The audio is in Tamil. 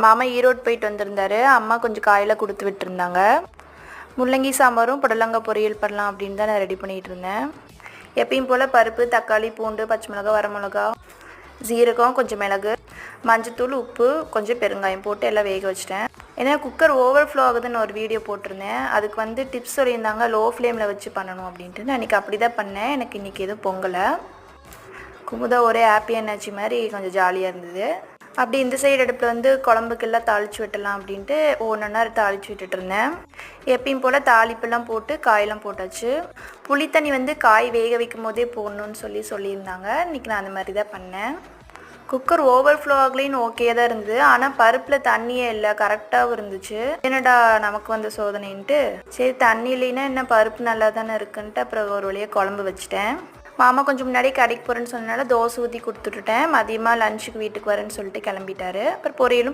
மாமா ஈரோடு போயிட்டு வந்திருந்தாரு. அம்மா கொஞ்சம் காயெல்லாம் கொடுத்து விட்டுருந்தாங்க. முள்ளங்கி சாம்பாரும் புடலங்காய் பொரியல் பண்ணலாம் அப்படின்னு தான் நான் ரெடி பண்ணிகிட்டு இருந்தேன். எப்பயும் போல் பருப்பு, தக்காளி, பூண்டு, பச்சை மிளகா, வரமிளகா, ஜீரகம், கொஞ்சம் மிளகு, மஞ்சத்தூள், உப்பு, கொஞ்சம் பெருங்காயம் போட்டு எல்லாம் வேக வச்சிட்டேன். ஏன்னா குக்கர் ஓவர்ஃப்ளோ ஆகுதுன்னு ஒரு வீடியோ போட்டிருந்தேன். அதுக்கு டிப்ஸ் சொல்லியிருந்தாங்க, லோ ஃப்ளேமில் வச்சு பண்ணணும் அப்படின்ட்டு. நான் இன்றைக்கி அப்படி தான் பண்ணேன். எனக்கு இன்றைக்கி எதுவும் பொங்கலை. குமுதா ஒரே ஹாப்பி எனர்ஜி மாதிரி கொஞ்சம் ஜாலியாக இருந்தது. அப்படி இந்த சைடு அடுப்பில் குழம்புக்கெல்லாம் தாளித்து விட்டலாம் அப்படின்ட்டு ஒவ்வொன்றா தாளித்து விட்டுட்டு இருந்தேன். எப்பயும் போல் தாளிப்பெல்லாம் போட்டு காயெல்லாம் போட்டாச்சு. புளித்தண்ணி காய் வேக வைக்கும் போதே போடணுன்னு சொல்லியிருந்தாங்க. இன்றைக்கி நான் அந்த மாதிரி தான் பண்ணேன். குக்கர் ஓவர்ஃப்ளோ ஆகலைன்னு ஓகே தான் இருந்தது. ஆனால் பருப்பில் தண்ணியே இல்லை, கரெக்டாகவும் இருந்துச்சு. என்னடா நமக்கு வந்த சோதனைன்ட்டு சரி தண்ணி இல்லைன்னா என்ன பருப்பு நல்லா தானே இருக்குன்ட்டு அப்புறம் ஒரு வழியாக குழம்பு வச்சுட்டேன். மாமா கொஞ்சம் முன்னாடி கடைக்கு போகிறேன்னு சொன்னனால தோசை ஊற்றி கொடுத்துட்டுட்டேன். மதியமாக லஞ்சுக்கு வீட்டுக்கு வரேன்னு சொல்லிட்டு கிளம்பிட்டாரு. அப்புறம் பொரியலும்